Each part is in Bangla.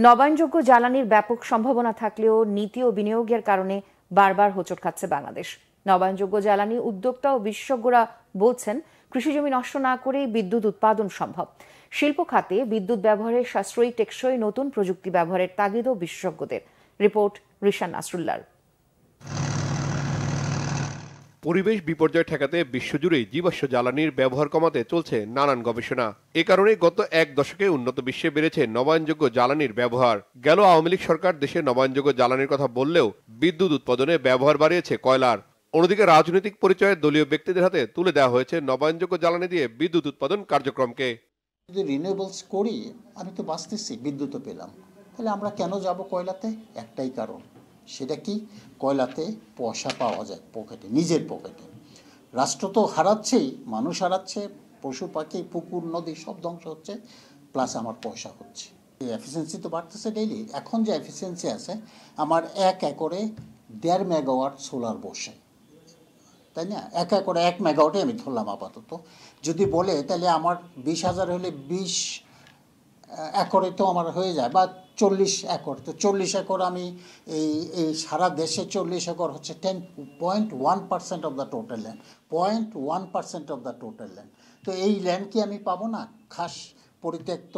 নবায়নযোগ্য জ্বালানির ব্যাপক সম্ভাবনা থাকলেও নীতি ও বিনিয়োগের কারণে বারবার হোঁচট খাচ্ছে বাংলাদেশ। নবায়নযোগ্য জ্বালানি উদ্যোক্তা ও বিশেষজ্ঞরা বলছেন, কৃষিজমি নষ্ট না করেই বিদ্যুৎ উৎপাদন সম্ভব। শিল্প খাতে বিদ্যুৎ ব্যবহারের সাশ্রয়ী টেকসই নতুন প্রযুক্তি ব্যবহারের তাগিদও বিশেষজ্ঞদের। রিপোর্ট রিশান নাসরুল্লাহর। পরিবেশ বিপর্যয় ঠেকাতে বিশ্বজুড়ে জীবাশ্ম জ্বালানির ব্যবহার কমাতে চলছে নানান গবেষণা। এ কারণে গত এক দশকে উন্নত বিশ্বে বেড়েছে নবায়নযোগ্য জ্বালানির ব্যবহার। গেল আওয়ামী লীগ সরকার দেশে নবায়নযোগ্য জ্বালানির কথা বললেও বিদ্যুৎ উৎপাদনে ব্যবহার বাড়িয়েছে কয়লার। অন্যদিকে রাজনৈতিক পরিচয়ে দলীয় ব্যক্তিদের হাতে তুলে দেওয়া হয়েছে নবায়নযোগ্য জ্বালানি দিয়ে বিদ্যুৎ উৎপাদন কার্যক্রমকে। যদি রিনিউয়েবলস করি, আমি তো বাঁচতেছি, বিদ্যুৎও পেলাম, তাহলে আমরা কেন যাব কয়লাতে? একটাই কারণ, সেটা কি, কয়লাতে পয়সা পাওয়া যায় পকেটে, নিজের পকেটে। রাষ্ট্র তো হারাচ্ছেই, মানুষ হারাচ্ছে, পশু পাখি পুকুর নদী সব ধ্বংস হচ্ছে, প্লাস আমার পয়সা হচ্ছে। এফিসিয়েন্সি তো বাড়তেছে ডেইলি। এখন যে এফিসিয়েন্সি আছে, আমার 1 একরে 1.5 মেগাওয়াট সোলার বসে, তাই না? 1 একরে 1 মেগাওয়াটে আমি ধরলাম আপাতত। যদি বলে তাহলে আমার 20,000 হলে 20 একরে তো আমার হয়ে যায়, বা 40 একর। তো 40 একর আমি এই সারা দেশে 40 একর হচ্ছে 10.1% of the total land, 0.1% of the total land. তো এই ল্যান্ড কি আমি পাবো না? খাস পরিত্যক্ত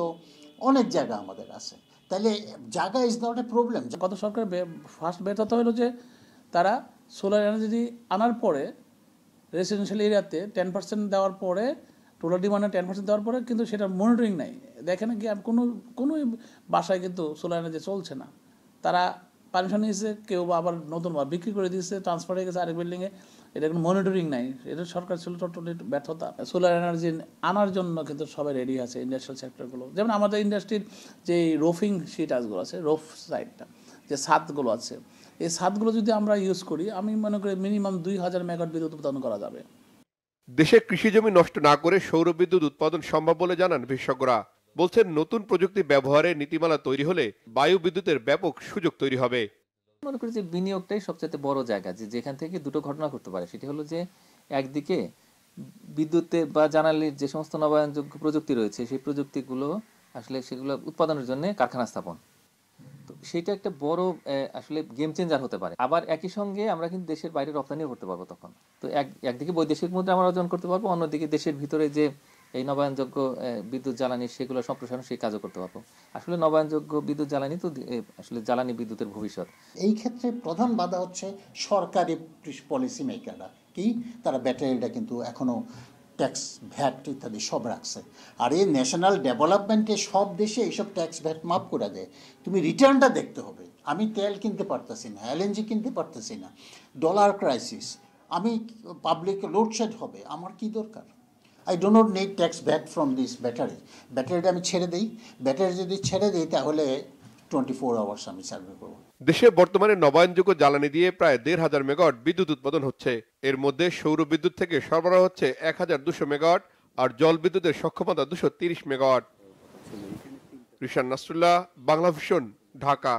অনেক জায়গা আমাদের আছে, তাহলে জায়গা ইজ নট এ প্রবলেম। গত সরকার ফার্স্ট ব্যর্থতা হলো যে তারা সোলার এনার্জি আনার পরে রেসিডেন্সিয়াল এরিয়াতে 10% দেওয়ার পরে, টোটাল ডিমান্ডে 10% দেওয়ার পরে কিন্তু সেটা মনিটরিং নাই। দেখেন কি কোনো বাসায় কিন্তু সোলার এনার্জি চলছে না। তারা পারমিশন নিয়েছে, কেউ বা আবার নতুন বিক্রি করে দিয়েছে, ট্রান্সফার হয়ে গেছে আরেক বিল্ডিংয়ে। এটা কোনো মনিটরিং নাই। এটা সরকার ছিল টোটালি ব্যর্থতা। সোলার এনার্জি আনার জন্য কিন্তু সবাই রেডি আছে, ইন্ডাস্ট্রিয়াল সেক্টরগুলো। যেমন আমাদের ইন্ডাস্ট্রির যে রোফিং শিটাসগুলো আছে, রোফ সাইডটা যে ছাদগুলো আছে, এই ছাদগুলো যদি আমরা ইউজ করি, আমি মনে করি মিনিমাম 2000 মেগাওয়াট বিদ্যুৎ উৎপাদন করা যাবে। দেশে কৃষিজমি নষ্ট না করে সৌর বিদ্যুৎ উৎপাদন সম্ভব বলে জানান বিশেষজ্ঞরা। বলছেন, নতুন প্রযুক্তি ব্যবহারে নীতিমালা তৈরি হলে বায়ু বিদ্যুতের ব্যাপক সুযোগ তৈরি হবে। মনে করি যে বিনিয়োগটাই সবচেয়ে বড় জায়গা, যেখান থেকে দুটো ঘটনা করতে পারে। সেটি হলো যে একদিকে বিদ্যুতে বা জ্বালানির যে সমস্ত নবায়নযোগ্য প্রযুক্তি রয়েছে, সেই প্রযুক্তিগুলো আসলে সেগুলো উৎপাদনের জন্য কারখানা স্থাপন, তো সেটা একটা বড় আসলে গেম চেঞ্জার হতে পারে। আবার একই সঙ্গে আমরা কিন্তু দেশের বাইরে রপ্তানিও করতে পারবো তখন। তো একদিকে বৈদেশিক মুদ্রা আমরা অর্জন করতে পারবো, অন্যদিকে দেশের ভিতরে যে এই নবায়নযোগ্য বিদ্যুৎ জ্বালানি সেগুলো সম্প্রসারণ, সেই কাজও করতে পারবো। আসলে নবায়নযোগ্য বিদ্যুৎ জ্বালানি তো আসলে জ্বালানি বিদ্যুতের ভবিষ্যৎ। এই ক্ষেত্রে প্রধান বাধা হচ্ছে সরকারি পলিসি মেকাররা। কি, তারা ব্যাটারিটা কিন্তু এখনো ট্যাক্স ভ্যাট ইত্যাদি সব রাখছে। আর এই ন্যাশনাল ডেভেলপমেন্টে সব দেশে এইসব ট্যাক্স ভ্যাট মাফ করে দেয়। তুমি রিটার্নটা দেখতে হবে। আমি তেল কিনতে পারতেছি না, এলএনজি কিনতে পারতেছি না, ডলার ক্রাইসিস, আমি পাবলিক লোডশেড হবে, আমার কি দরকার? I do not need tax VAT from this battery. ব্যাটারিটা আমি ছেড়ে দিই, ব্যাটারি যদি ছেড়ে দিই তাহলে 24 আওয়ার্স আমি সার্ভে করবো। দেশে বর্তমানে নবায়নযোগ্য জ্বালানি দিয়ে প্রায় 1500 মেগাওয়াট বিদ্যুৎ উৎপাদন হচ্ছে। এর মধ্যে সৌর বিদ্যুৎ থেকে সরবরাহ হচ্ছে 1200 মেগাওয়াট, আর জল বিদ্যুতের সক্ষমতা 230 মেগাওয়াট। রিশান নাসরুল্লাহ, বাংলাভিশন, ঢাকা।